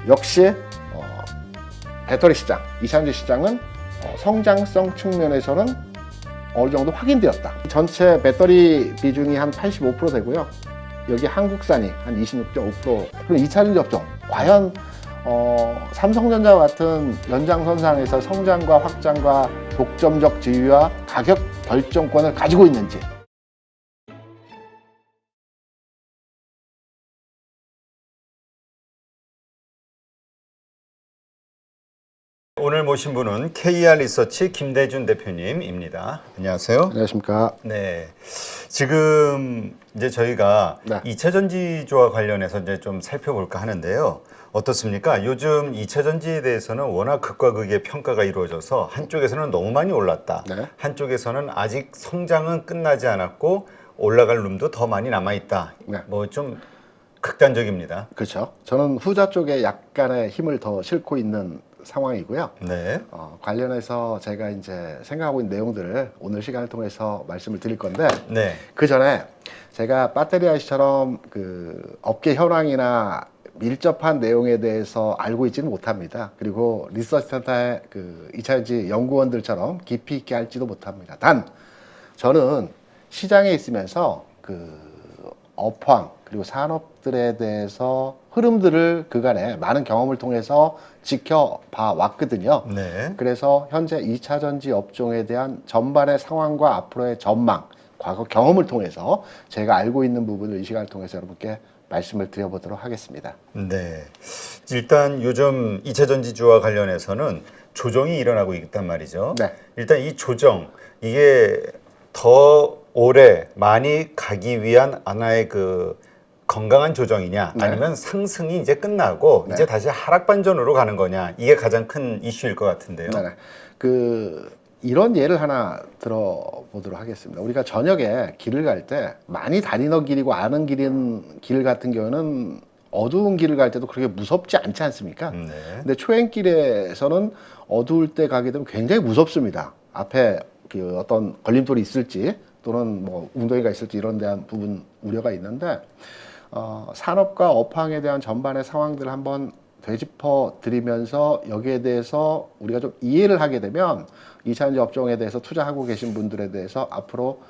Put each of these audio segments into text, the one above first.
역시 배터리 시장, 2차전지 시장은 성장성 측면에서는 어느 정도 확인되었다. 전체 배터리 비중이 한 85% 되고요. 여기 한국산이 한 26.5%. 그럼 2차전지 업종 과연 삼성전자와 같은 연장선상에서 성장과 확장과 독점적 지위와 가격 결정권을 가지고 있는지. 오늘 모신 분은 KR 리서치 김대준 대표님입니다. 안녕하세요. 안녕하십니까. 네. 지금 이제 저희가 네. 2차 전지주와 관련해서 이제 좀 살펴볼까 하는데요. 어떻습니까? 요즘 2차 전지에 대해서는 워낙 극과 극의 평가가 이루어져서 한쪽에서는 너무 많이 올랐다. 네. 한쪽에서는 아직 성장은 끝나지 않았고 올라갈 룸도 더 많이 남아 있다. 네. 뭐 좀 극단적입니다. 그렇죠. 저는 후자 쪽에 약간의 힘을 더 싣고 있는 상황이고요. 네. 관련해서 제가 이제 생각하고 있는 내용들을 오늘 시간을 통해서 말씀을 드릴 건데, 네. 그 전에 제가 배터리 IC처럼 그 업계 현황이나 밀접한 내용에 대해서 알고 있지는 못합니다. 그리고 리서치 센터의 그 2차전지 연구원들처럼 깊이 있게 알지도 못합니다. 단 저는 시장에 있으면서 그 업황 그리고 산업들에 대해서 흐름들을 그간에 많은 경험을 통해서 지켜봐 왔거든요. 네. 그래서 현재 2차 전지 업종에 대한 전반의 상황과 앞으로의 전망, 과거 경험을 통해서 제가 알고 있는 부분을 이 시간을 통해서 여러분께 말씀을 드려보도록 하겠습니다. 네. 일단 요즘 2차 전지주와 관련해서는 조정이 일어나고 있단 말이죠. 네. 일단 이 조정, 이게 더 오래 많이 가기 위한 하나의 그 건강한 조정이냐, 네. 아니면 상승이 이제 끝나고 네. 이제 다시 하락 반전으로 가는 거냐, 이게 가장 큰 이슈일 것 같은데요. 네. 이런 예를 하나 들어보도록 하겠습니다. 우리가 저녁에 길을 갈 때 많이 다니는 길이고 아는 길 같은 경우는 어두운 길을 갈 때도 그렇게 무섭지 않지 않습니까? 네. 근데 초행길에서는 어두울 때 가게 되면 굉장히 무섭습니다. 앞에 그 어떤 걸림돌이 있을지 또는 뭐 웅덩이가 있을지 이런 대한 부분 우려가 있는데 산업과 업황에 대한 전반의 상황들을 한번 되짚어 드리면서 여기에 대해서 우리가 좀 이해를 하게 되면 2차전지 업종에 대해서 투자하고 계신 분들에 대해서 앞으로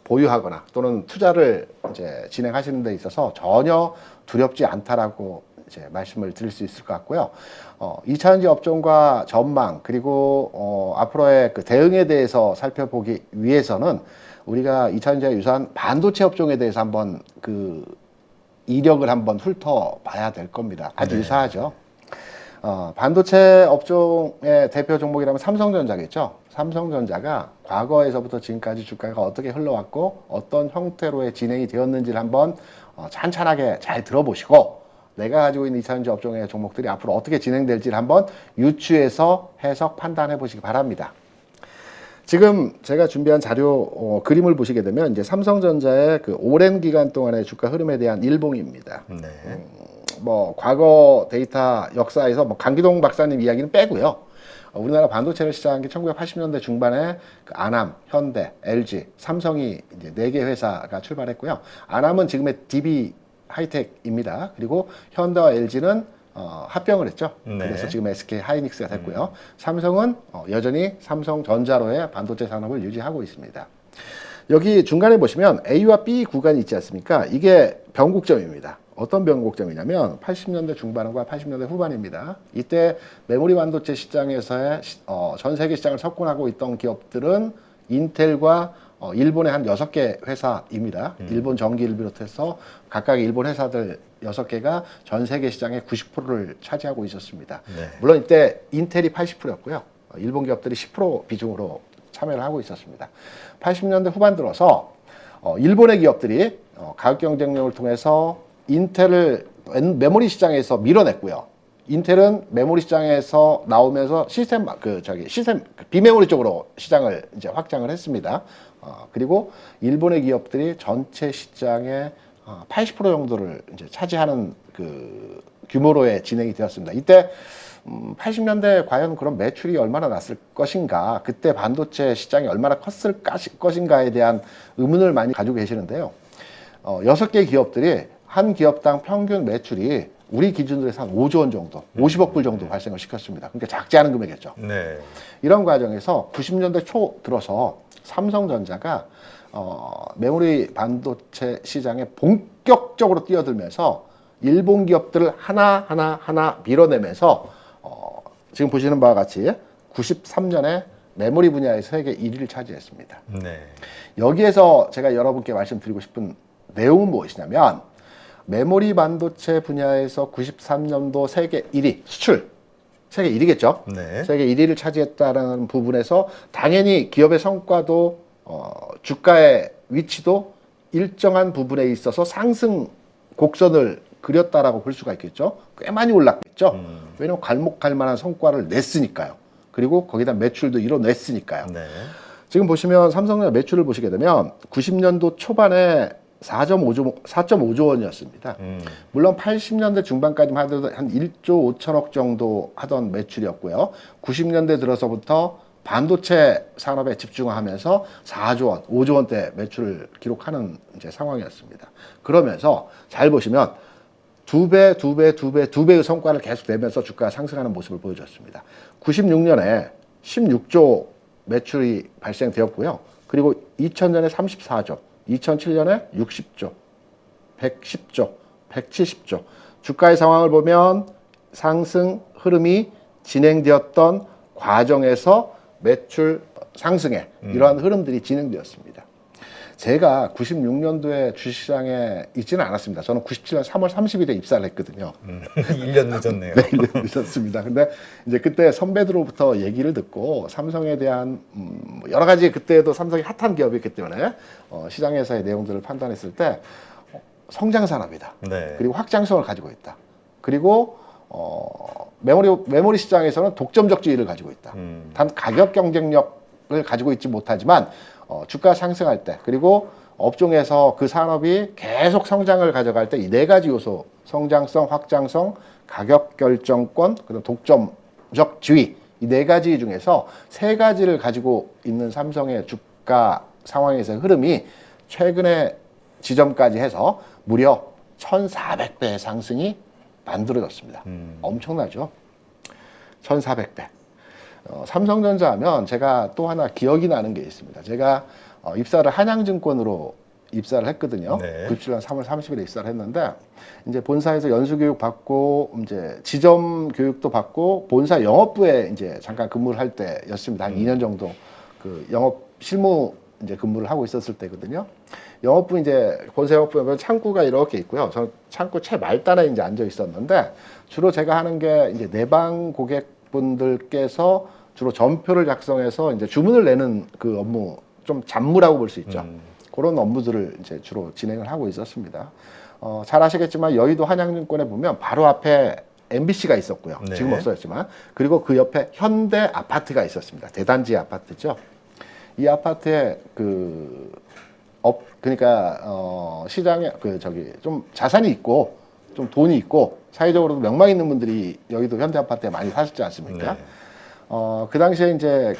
보유하거나 또는 투자를 이제 진행하시는 데 있어서 전혀 두렵지 않다라고 이제 말씀을 드릴 수 있을 것 같고요. 2차전지 업종과 전망 그리고 앞으로의 그 대응에 대해서 살펴보기 위해서는 우리가 2차전지와 유사한 반도체 업종에 대해서 한번 그 이력을 한번 훑어봐야 될 겁니다. 아주 네. 유사하죠. 반도체 업종의 대표 종목이라면 삼성전자겠죠. 삼성전자가 과거에서부터 지금까지 주가가 어떻게 흘러왔고 어떤 형태로의 진행이 되었는지를 한번 찬찬하게 잘 들어보시고 내가 가지고 있는 2차전지 업종의 종목들이 앞으로 어떻게 진행될지를 한번 유추해서 해석 판단해 보시기 바랍니다. 지금 제가 준비한 자료 그림을 보시게 되면 이제 삼성전자의 그 오랜 기간 동안의 주가 흐름에 대한 일봉입니다. 네. 뭐 과거 데이터 역사에서 뭐 강기동 박사님 이야기는 빼고요. 우리나라 반도체를 시작한 게 1980년대 중반에 그 아남, 현대, LG, 삼성이 이제 4개 회사가 출발했고요. 아남은 지금의 DB 하이텍입니다. 그리고 현대와 LG는 합병을 했죠. 네. 그래서 지금 SK 하이닉스가 됐고요. 삼성은 여전히 삼성전자로의 반도체 산업을 유지하고 있습니다. 여기 중간에 보시면 A와 B 구간이 있지 않습니까? 이게 변곡점입니다. 어떤 변곡점이냐면 80년대 중반과 80년대 후반입니다. 이때 메모리 반도체 시장에서의 전 세계 시장을 석권하고 있던 기업들은 인텔과 일본의 한 6개 회사입니다. 일본 전기를 비롯해서 각각의 일본 회사들 6개가 전 세계 시장의 90%를 차지하고 있었습니다. 네. 물론 이때 인텔이 80%였고요. 일본 기업들이 10% 비중으로 참여를 하고 있었습니다. 80년대 후반 들어서 일본의 기업들이 가격 경쟁력을 통해서 인텔을 메모리 시장에서 밀어냈고요. 인텔은 메모리 시장에서 나오면서 시스템 비메모리 쪽으로 시장을 이제 확장을 했습니다. 그리고 일본의 기업들이 전체 시장의 80% 정도를 이제 차지하는 그 규모로의 진행이 되었습니다. 이때 80년대에 과연 그런 매출이 얼마나 났을 것인가, 그때 반도체 시장이 얼마나 컸을 것인가에 대한 의문을 많이 가지고 계시는데요. 6개 기업들이 한 기업당 평균 매출이 우리 기준으로 해서 한 5조 원 정도, 50억 불 정도 발생을 시켰습니다. 그러니까 작지 않은 금액이었죠. 네. 이런 과정에서 90년대 초 들어서 삼성전자가 메모리 반도체 시장에 본격적으로 뛰어들면서 일본 기업들을 하나 밀어내면서 지금 보시는 바와 같이 93년에 메모리 분야에서 세계 1위를 차지했습니다. 네. 여기에서 제가 여러분께 말씀드리고 싶은 내용은 무엇이냐면 메모리 반도체 분야에서 93년도 세계 1위 수출 세계 1위겠죠. 네. 세계 1위를 차지했다는 부분에서 당연히 기업의 성과도 주가의 위치도 일정한 부분에 있어서 상승 곡선을 그렸다라고 볼 수가 있겠죠. 꽤 많이 올랐겠죠. 왜냐하면 갈목갈 만한 성과를 냈으니까요. 그리고 거기다 매출도 이뤄냈으니까요. 네. 지금 보시면 삼성전자 매출을 보시게 되면 90년도 초반에 4.5조 원이었습니다. 물론 80년대 중반까지만 하더라도 한 1조 5천억 정도 하던 매출이었고요. 90년대 들어서부터 반도체 산업에 집중하면서 4조 원, 5조 원대 매출을 기록하는 이제 상황이었습니다. 그러면서 잘 보시면 두 배의 성과를 계속 내면서 주가가 상승하는 모습을 보여줬습니다. 96년에 16조 매출이 발생되었고요. 그리고 2000년에 34조, 2007년에 60조, 110조, 170조. 주가의 상황을 보면 상승 흐름이 진행되었던 과정에서 매출 상승에 이러한 흐름들이 진행되었습니다. 제가 96년도에 주식시장에 있지는 않았습니다. 저는 97년 3월 30일에 입사를 했거든요. 1년 늦었네요. 네, 1년 늦었습니다. 근데 이제 그때 선배들로부터 얘기를 듣고 삼성에 대한 여러 가지 그때도 삼성이 핫한 기업이었기 때문에 시장에서의 내용들을 판단했을 때 성장 산업이다. 네. 그리고 확장성을 가지고 있다. 그리고 메모리 시장에서는 독점적 지위를 가지고 있다. 단 가격 경쟁력을 가지고 있지 못하지만 주가 상승할 때 그리고 업종에서 그 산업이 계속 성장을 가져갈 때 이 네 가지 요소 성장성, 확장성, 가격 결정권, 그리고 독점적 지위 이 네 가지 중에서 세 가지를 가지고 있는 삼성의 주가 상황에서의 흐름이 최근의 지점까지 해서 무려 1,400배의 상승이 만들어졌습니다. 엄청나죠? 1,400배. 삼성전자 하면 제가 또 하나 기억이 나는 게 있습니다. 제가 입사를 한양증권으로 입사를 했거든요. 네. 97년 3월 30일에 입사를 했는데 이제 본사에서 연수교육 받고 이제 지점 교육도 받고 본사 영업부에 이제 잠깐 근무를 할 때였습니다. 한 2년 정도 그 영업 실무 이제 근무를 하고 있었을 때거든요. 영업부 이제 본사 영업부에 보면 창구가 이렇게 있고요. 저는 창구 최 말단에 이제 앉아 있었는데 주로 제가 하는 게 이제 내방 고객분들께서 주로 전표를 작성해서 이제 주문을 내는 그 업무 좀 잡무라고 볼 수 있죠. 그런 업무들을 이제 주로 진행을 하고 있었습니다. 잘 아시겠지만 여의도 한양증권에 보면 바로 앞에 MBC가 있었고요. 네. 지금 없어졌지만 그리고 그 옆에 현대 아파트가 있었습니다. 대단지 아파트죠. 이 아파트에 그러니까 시장에 좀 자산이 있고 좀 돈이 있고 사회적으로도 명망 있는 분들이 여의도 현대 아파트에 많이 사셨지 않습니까? 네. 그 당시에 이제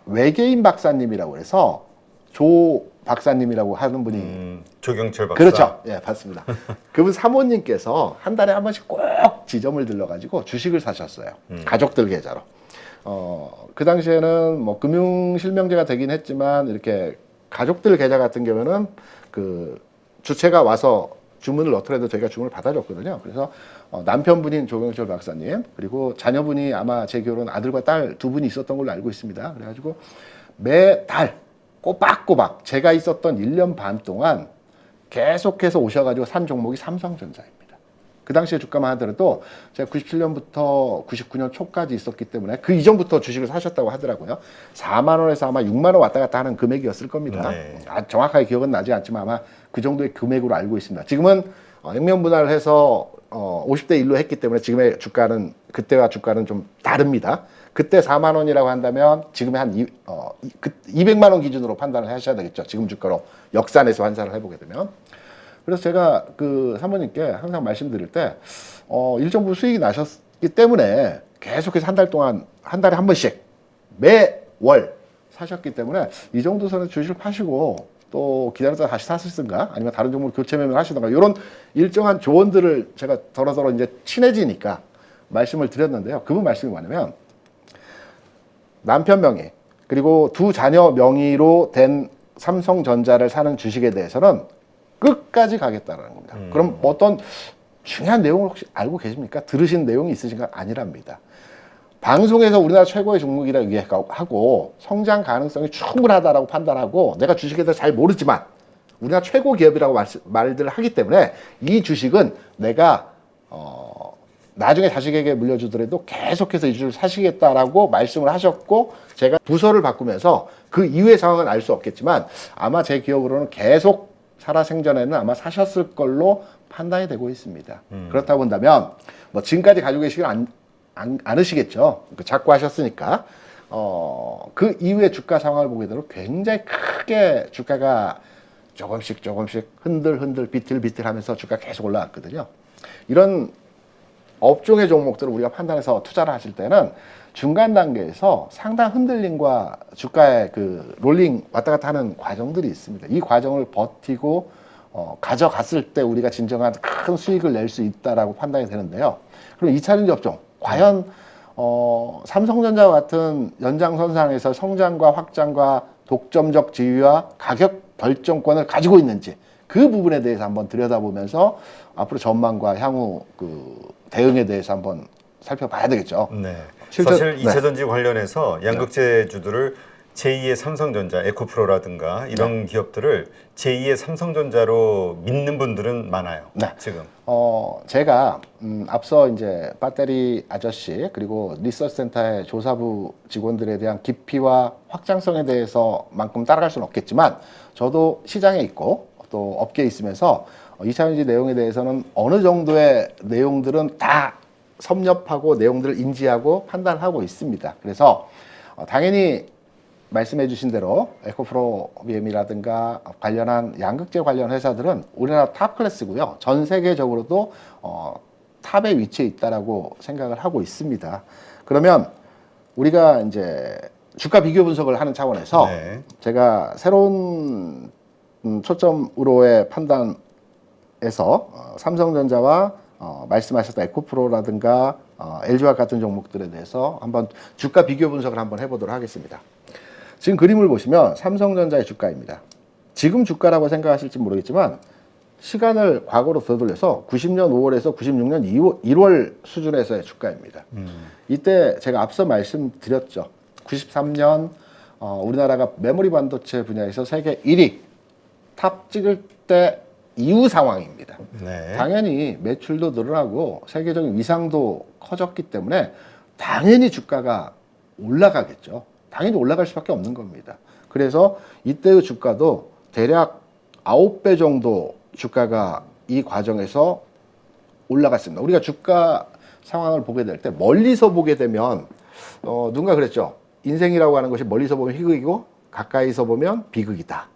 외계인 박사님이라고 해서 조 박사님이라고 하는 분이 조경철 박사. 그렇죠. 예, 맞습니다. 그분 사모님께서 한 달에 한 번씩 꼭 지점을 들러가지고 주식을 사셨어요. 가족들 계좌로. 그 당시에는 뭐 금융실명제가 되긴 했지만 이렇게 가족들 계좌 같은 경우는 그 주체가 와서 주문을 넣더라도 저희가 주문을 받아줬거든요. 그래서 남편분인 조경철 박사님 그리고 자녀분이 아마 제 결혼 아들과 딸 두 분이 있었던 걸로 알고 있습니다. 그래가지고 매달 꼬박꼬박 제가 있었던 1년 반 동안 계속해서 오셔가지고 산 종목이 삼성전자입니다. 그 당시에 주가만 하더라도 제가 97년부터 99년 초까지 있었기 때문에 그 이전부터 주식을 사셨다고 하더라고요. 4만 원에서 아마 6만 원 왔다 갔다 하는 금액이었을 겁니다. 네. 정확하게 기억은 나지 않지만 아마 그 정도의 금액으로 알고 있습니다. 지금은 액면 분할을 해서 50대 1로 했기 때문에 지금의 주가는 그때와 주가는 좀 다릅니다. 그때 4만 원이라고 한다면 지금의 한 200만 원 기준으로 판단을 하셔야 되겠죠. 지금 주가로 역산해서 환산을 해보게 되면. 그래서 제가 그 사모님께 항상 말씀드릴 때 일정 부분 수익이 나셨기 때문에 계속해서 한 달 동안 한 달에 한 번씩 매월 사셨기 때문에 이 정도 선에 주식을 파시고 또 기다렸다가 다시 샀을든가 아니면 다른 종목을 교체 매매를 하시던가 이런 일정한 조언들을 제가 더러더러 이제 친해지니까 말씀을 드렸는데요. 그분 말씀이 뭐냐면 남편 명의 그리고 두 자녀 명의로 된 삼성전자를 사는 주식에 대해서는 끝까지 가겠다는 겁니다. 그럼 어떤 중요한 내용을 혹시 알고 계십니까? 들으신 내용이 있으신가? 아니랍니다. 방송에서 우리나라 최고의 종목이라고 얘기하고 성장 가능성이 충분하다라고 판단하고 내가 주식에 대해서 잘 모르지만 우리나라 최고 기업이라고 말들을 하기 때문에 이 주식은 내가 나중에 자식에게 물려주더라도 계속해서 이 주식을 사시겠다라고 말씀을 하셨고 제가 부서를 바꾸면서 그 이후의 상황은 알 수 없겠지만 아마 제 기억으로는 계속 살아생전에는 아마 사셨을 걸로 판단이 되고 있습니다. 그렇다고 본다면 뭐 지금까지 가지고 계시긴 않으시겠죠. 자꾸 하셨으니까 그 이후의 주가 상황을 보게 되면 굉장히 크게 주가가 조금씩 흔들 비틀비틀하면서 주가 계속 올라갔거든요. 이런 업종의 종목들을 우리가 판단해서 투자를 하실 때는 중간 단계에서 상당 흔들림과 주가의 그 롤링 왔다 갔다 하는 과정들이 있습니다. 이 과정을 버티고 가져갔을 때 우리가 진정한 큰 수익을 낼 수 있다라고 판단이 되는데요. 그럼 2차전지 업종 과연 삼성전자와 같은 연장선상에서 성장과 확장과 독점적 지위와 가격 결정권을 가지고 있는지 그 부분에 대해서 한번 들여다보면서 앞으로 전망과 향후 그 대응에 대해서 한번 살펴봐야 되겠죠. 네. 실제- 사실 네. 2차전지 관련해서 양극재주들을 제2의 삼성전자, 에코프로라든가 이런 기업들을 제2의 삼성전자로 믿는 분들은 많아요. 네. 지금. 제가 앞서 이제 배터리 아저씨 그리고 리서치 센터의 조사부 직원들에 대한 깊이와 확장성에 대해서만큼 따라갈 수는 없겠지만 저도 시장에 있고 또 업계에 있으면서 2차전지 내용에 대해서는 어느 정도의 내용들은 다 섭렵하고 내용들을 인지하고 판단하고 있습니다. 그래서 당연히 말씀해 주신 대로 에코프로 BM이라든가 관련한 양극재 관련 회사들은 우리나라 탑 클래스고요. 전 세계적으로도 탑에 위치해 있다라고 생각을 하고 있습니다. 그러면 우리가 이제 주가 비교 분석을 하는 차원에서 네. 제가 새로운 초점으로의 판단에서 삼성전자와 말씀하셨던 에코프로라든가 LG화학 같은 종목들에 대해서 한번 주가 비교 분석을 한번 해보도록 하겠습니다. 지금 그림을 보시면 삼성전자의 주가입니다. 지금 주가라고 생각하실지 모르겠지만 시간을 과거로 되돌려서 90년 5월에서 96년 1월 수준에서의 주가입니다. 이때 제가 앞서 말씀드렸죠. 93년 우리나라가 메모리 반도체 분야에서 세계 1위 탑 찍을 때 이후 상황입니다. 네. 당연히 매출도 늘어나고 세계적인 위상도 커졌기 때문에 당연히 주가가 올라가겠죠. 당연히 올라갈 수밖에 없는 겁니다. 그래서 이때의 주가도 대략 9배 정도 주가가 이 과정에서 올라갔습니다. 우리가 주가 상황을 보게 될 때 멀리서 보게 되면 누군가 그랬죠. 인생이라고 하는 것이 멀리서 보면 희극이고 가까이서 보면 비극이다.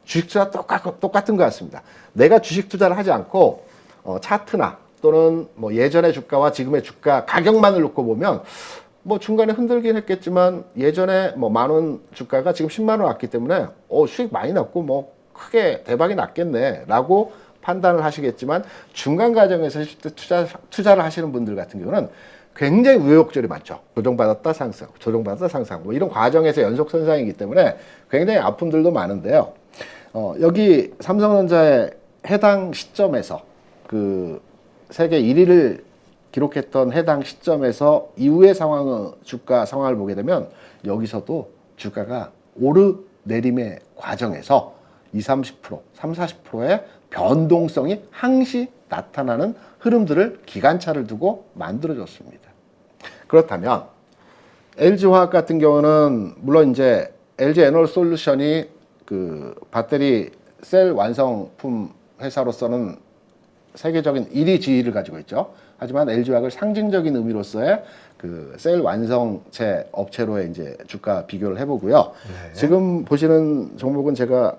주식 투자 똑같은 것 같습니다. 내가 주식 투자를 하지 않고 차트나 또는 뭐 예전의 주가와 지금의 주가 가격만을 놓고 보면 뭐 중간에 흔들긴 했겠지만 예전에 뭐 10,000원 주가가 지금 10만 원 왔기 때문에 수익 많이 났고 뭐 크게 대박이 났겠네라고 판단을 하시겠지만 중간 과정에서 투자를 하시는 분들 같은 경우는 굉장히 우여곡절이 많죠. 조정받았다 상승, 조정받았다 상승 뭐 이런 과정에서 연속선상이기 때문에 굉장히 아픔들도 많은데요. 여기 삼성전자의 해당 시점에서 그 세계 1위를 기록했던 해당 시점에서 이후의 상황의 주가 상황을 보게 되면 여기서도 주가가 오르내림의 과정에서 20, 30%, 30, 40%의 변동성이 항시 나타나는 흐름들을 기간차를 두고 만들어졌습니다. 그렇다면 LG화학 같은 경우는 물론 이제 LG 에너지 솔루션이 그 배터리 셀 완성품 회사로서는 세계적인 1위 지위를 가지고 있죠. 하지만 LG화학을 상징적인 의미로서의 그 셀 완성체 업체로의 이제 주가 비교를 해보고요. 네. 지금 보시는 종목은 제가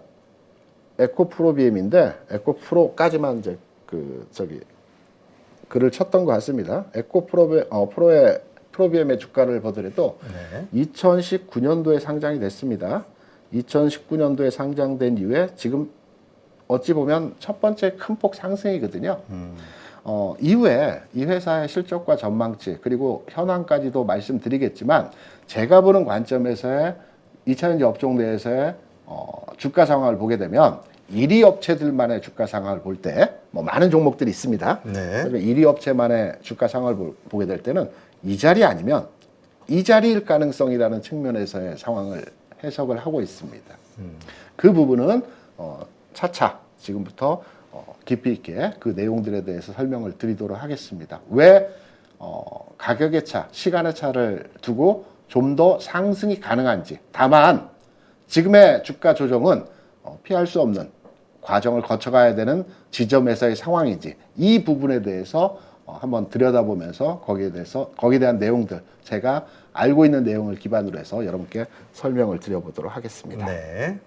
에코프로 BM인데 에코프로까지만 이제 글을 쳤던 것 같습니다. 프로의 BM의 주가를 보더라도 네. 2019년도에 상장이 됐습니다. 2019년도에 상장된 이후에 지금 어찌 보면 첫 번째 큰 폭 상승이거든요. 이후에 이 회사의 실적과 전망치 그리고 현황까지도 말씀드리겠지만 제가 보는 관점에서의 2차전지 업종 내에서의 주가 상황을 보게 되면 1위 업체들만의 주가 상황을 볼 때 뭐 많은 종목들이 있습니다. 네. 1위 업체만의 주가 상황을 보게 될 때는 이 자리 아니면 이 자리일 가능성이라는 측면에서의 상황을 해석을 하고 있습니다. 그 부분은 차차 지금부터 깊이 있게 그 내용들에 대해서 설명을 드리도록 하겠습니다. 왜 가격의 차, 시간의 차를 두고 좀 더 상승이 가능한지. 다만 지금의 주가 조정은 피할 수 없는 과정을 거쳐가야 되는 지점에서의 상황인지 이 부분에 대해서 한번 들여다보면서 거기에 대한 내용들 제가 알고 있는 내용을 기반으로 해서 여러분께 설명을 드려보도록 하겠습니다. 네.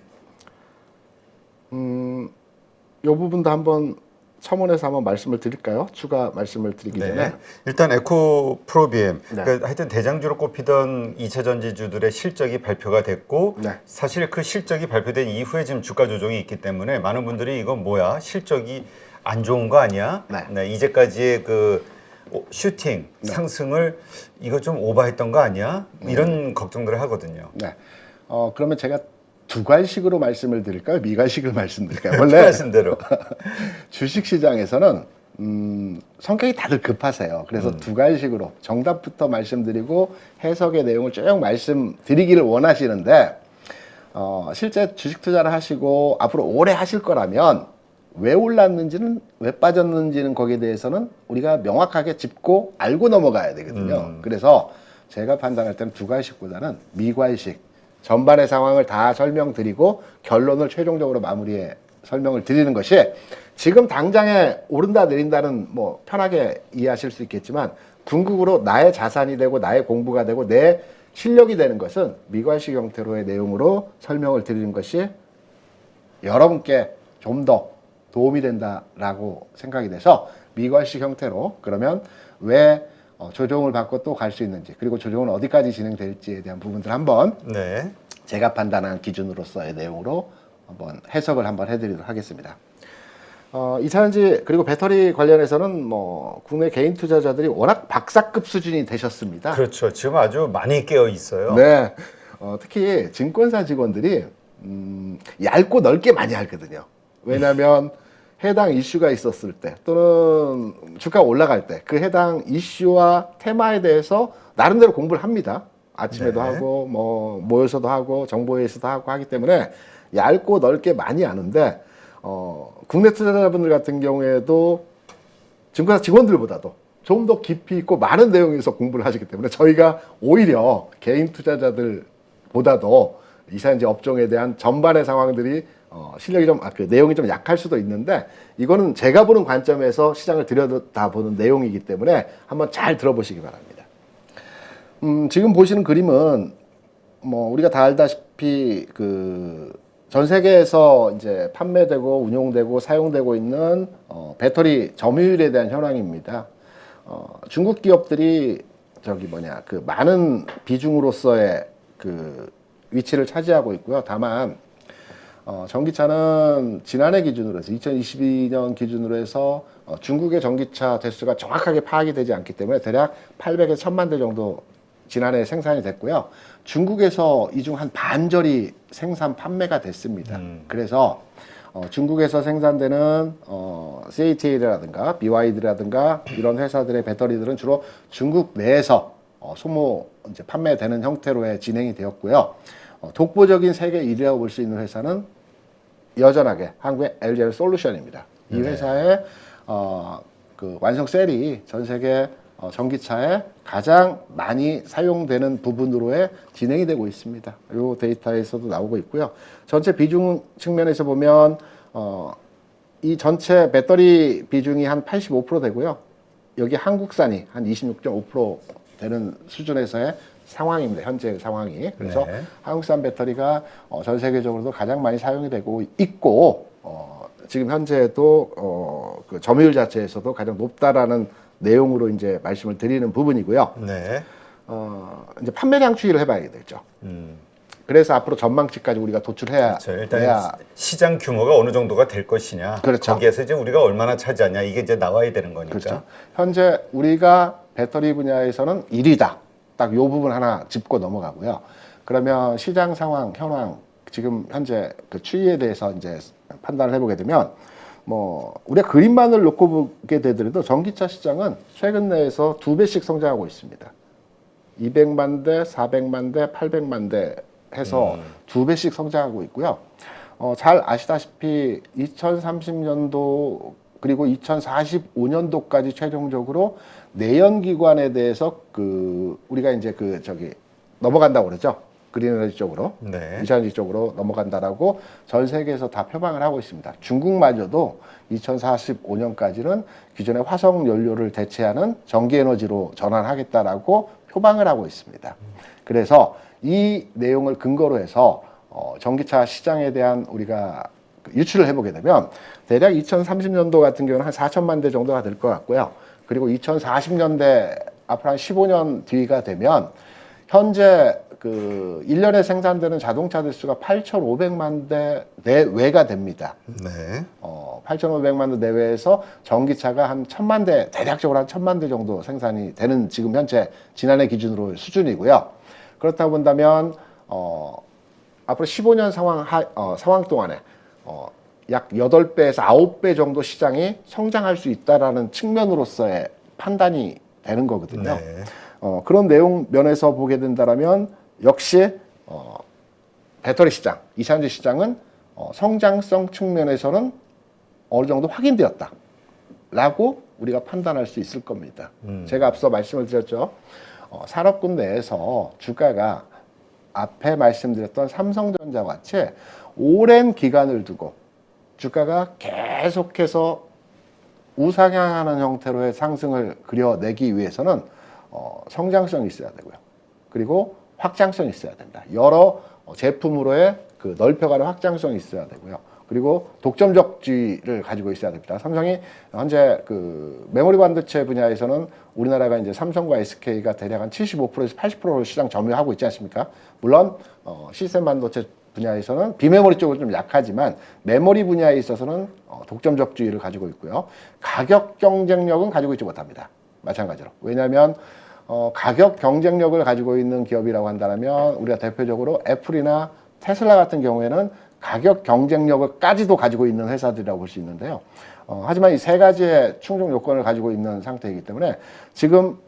이 부분도 한번 첨언해서 한번 말씀을 드릴까요? 추가 말씀을 드리기 네. 전에 일단 에코프로비엠 네. 그러니까 하여튼 대장주로 꼽히던 2차 전지주들의 실적이 발표가 됐고 네. 사실 그 실적이 발표된 이후에 지금 주가 조정이 있기 때문에 많은 분들이 이건 뭐야 실적이 안 좋은 거 아니야? 네. 이제까지의 그 슈팅 상승을 이거 좀 오버했던 거 아니야? 이런 걱정들을 하거든요. 네. 그러면 제가 두괄식으로 말씀을 드릴까요? 미괄식을 말씀드릴까요? 원래 원하신 대로. 주식시장에서는 성격이 다들 급하세요. 그래서 두괄식으로 정답부터 말씀드리고 해석의 내용을 쭉 말씀드리기를 원하시는데 실제 주식 투자를 하시고 앞으로 오래 하실 거라면 왜 올랐는지는 왜 빠졌는지는 거기에 대해서는 우리가 명확하게 짚고 알고 넘어가야 되거든요. 그래서 제가 판단할 때는 두괄식보다는 미괄식 전반의 상황을 다 설명드리고 결론을 최종적으로 마무리해 설명을 드리는 것이 지금 당장에 오른다 내린다는 뭐 편하게 이해하실 수 있겠지만 궁극으로 나의 자산이 되고 나의 공부가 되고 내 실력이 되는 것은 미괄식 형태로의 내용으로 설명을 드리는 것이 여러분께 좀 더 도움이 된다라고 생각이 돼서 미괄식 형태로 그러면 왜 조정을 받고 또 갈 수 있는지 그리고 조정은 어디까지 진행될지에 대한 부분들 한번 네. 제가 판단한 기준으로서의 내용으로 한번 해석을 한번 해드리도록 하겠습니다. 2차전지 그리고 배터리 관련해서는 뭐 국내 개인 투자자들이 워낙 박사급 수준이 되셨습니다. 그렇죠. 지금 아주 많이 깨어 있어요. 네, 특히 증권사 직원들이 얇고 넓게 많이 알거든요. 왜냐하면 해당 이슈가 있었을 때 또는 주가가 올라갈 때 그 해당 이슈와 테마에 대해서 나름대로 공부를 합니다. 아침에도 네. 하고 뭐 모여서도 하고 정보회의에서도 하고 하기 때문에 얇고 넓게 많이 아는데 국내 투자자분들 같은 경우에도 증권사 직원들보다도 좀 더 깊이 있고 많은 내용에서 공부를 하시기 때문에 저희가 오히려 개인 투자자들보다도 이사연지 업종에 대한 전반의 상황들이 실력이 좀, 그 내용이 좀 약할 수도 있는데 이거는 제가 보는 관점에서 시장을 들여다보는 내용이기 때문에 한번 잘 들어보시기 바랍니다. 지금 보시는 그림은 뭐 우리가 다 알다시피 그 전 세계에서 이제 판매되고 운용되고 사용되고 있는 배터리 점유율에 대한 현황입니다. 중국 기업들이 그 많은 비중으로서의 그 위치를 차지하고 있고요. 다만 전기차는 지난해 기준으로 해서 2022년 기준으로 해서 중국의 전기차 대수가 정확하게 파악이 되지 않기 때문에 대략 800에서 1000만 대 정도 지난해 생산이 됐고요. 중국에서 이 중 한 반절이 생산 판매가 됐습니다. 그래서 중국에서 생산되는 CATL이라든가 BYD라든가 이런 회사들의 배터리들은 주로 중국 내에서 소모 이제 판매되는 형태로의 진행이 되었고요. 독보적인 세계 1위라고 볼 수 있는 회사는 여전하게 한국의 LG 솔루션입니다. 이 회사의 그 완성 셀이 전 세계 전기차에 가장 많이 사용되는 부분으로의 진행이 되고 있습니다. 이 데이터에서도 나오고 있고요. 전체 비중 측면에서 보면 이 전체 배터리 비중이 한 85% 되고요. 여기 한국산이 한 26.5% 되는 수준에서의 상황입니다. 현재 상황이. 그래서 네. 한국산 배터리가 전 세계적으로도 가장 많이 사용이 되고 있고 지금 현재도 그 점유율 자체에서도 가장 높다라는 내용으로 이제 말씀을 드리는 부분이고요. 네. 이제 판매량 추이를 해봐야 되죠. 그래서 앞으로 전망치까지 우리가 도출해야 그렇죠. 일단 해야 시장 규모가 어느 정도가 될 것이냐. 그렇죠. 거기에서 이제 우리가 얼마나 차지하냐 이게 이제 나와야 되는 거니까. 그렇죠. 현재 우리가 배터리 분야에서는 1위다. 딱 요 부분 하나 짚고 넘어가고요. 그러면 시장 상황, 현황, 지금 현재 그 추이에 대해서 이제 판단을 해보게 되면 뭐 우리가 그림만을 놓고 보게 되더라도 전기차 시장은 최근 내에서 2배씩 성장하고 있습니다. 200만 대, 400만 대, 800만 대 해서 2배씩 성장하고 있고요. 잘 아시다시피 2030년도 그리고 2045년도까지 최종적으로 내연기관에 대해서 우리가 이제 넘어간다고 그러죠. 그린에너지 쪽으로, 네. 이산화탄소 쪽으로 넘어간다라고 전 세계에서 다 표방을 하고 있습니다. 중국마저도 2045년까지는 기존의 화석 연료를 대체하는 전기에너지로 전환하겠다라고 표방을 하고 있습니다. 그래서 이 내용을 근거로 해서 전기차 시장에 대한 우리가 유추를 해보게 되면 대략 2030년도 같은 경우는 한 4천만 대 정도가 될 것 같고요. 그리고 2040년대 앞으로 한 15년 뒤가 되면 현재 1년에 생산되는 자동차 대수가 8,500만 대 내외가 됩니다. 네. 8,500만 대 내외에서 전기차가 한 1,000만 대, 대략적으로 한 1,000만 대 정도 생산이 되는 지금 현재 지난해 기준으로 수준이고요. 그렇다 본다면 앞으로 15년 상황 동안에 약 8배에서 9배 정도 시장이 성장할 수 있다라는 측면으로서의 판단이 되는 거거든요. 네. 그런 내용 면에서 보게 된다면 역시 배터리 시장, 이산화탄소 시장은 성장성 측면에서는 어느 정도 확인되었다라고 우리가 판단할 수 있을 겁니다. 제가 앞서 말씀을 드렸죠. 산업군 내에서 주가가 앞에 말씀드렸던 삼성전자와 같이 오랜 기간을 두고 주가가 계속해서 우상향하는 형태로의 상승을 그려내기 위해서는 성장성이 있어야 되고요. 그리고 확장성이 있어야 된다. 여러 제품으로의 넓혀가는 확장성이 있어야 되고요. 그리고 독점적지를 가지고 있어야 됩니다. 삼성이 현재 메모리 반도체 분야에서는 우리나라가 이제 삼성과 SK가 대략 한 75%에서 80%를 시장 점유하고 있지 않습니까? 물론 시스템 반도체 분야에서는 비메모리 쪽은 좀 약하지만 메모리 분야에 있어서는 독점적지를 가지고 있고요. 가격 경쟁력은 가지고 있지 못합니다. 마찬가지로. 왜냐하면 가격 경쟁력을 가지고 있는 기업이라고 한다면 우리가 대표적으로 애플이나 테슬라 같은 경우에는 가격 경쟁력을까지도 가지고 있는 회사들이라고 볼 수 있는데요. 하지만 이 세 가지의 충족 요건을 가지고 있는 상태이기 때문에 지금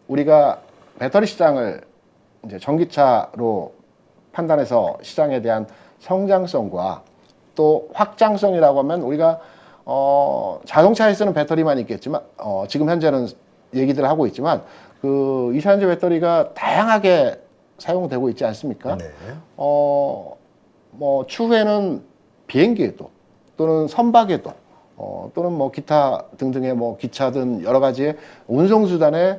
우리가 배터리 시장을 이제 전기차로 판단해서 시장에 대한 성장성과 또 확장성이라고 하면 우리가 자동차에 쓰는 배터리만 있겠지만 지금 현재는 얘기들을 하고 있지만 이산화탄소 배터리가 다양하게 사용되고 있지 않습니까? 네. 뭐 추후에는 비행기에도 또는 선박에도 또는 뭐 기타 등등의 뭐 기차든 여러 가지의 운송수단에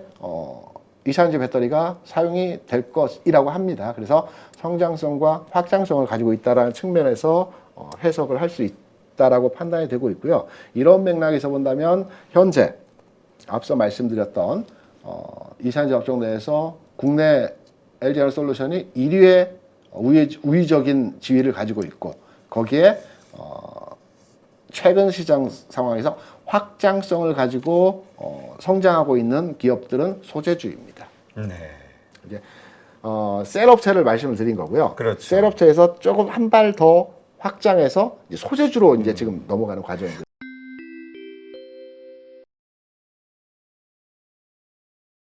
이산화탄소 배터리가 사용이 될 것이라고 합니다. 그래서 성장성과 확장성을 가지고 있다는 측면에서 해석을 할 수 있다라고 판단이 되고 있고요. 이런 맥락에서 본다면 현재 앞서 말씀드렸던 이산화탄소 업종 내에서 국내 LG에너솔루션이 1위의 우위적인 지위를 가지고 있고 거기에 최근 시장 상황에서 확장성을 가지고 성장하고 있는 기업들은 소재주입니다. 네. 이제 셀업체를 말씀을 드린 거고요. 그렇죠. 셀업체에서 조금 한 발 더 확장해서 이제 소재주로 이제 지금 넘어가는 과정입니다.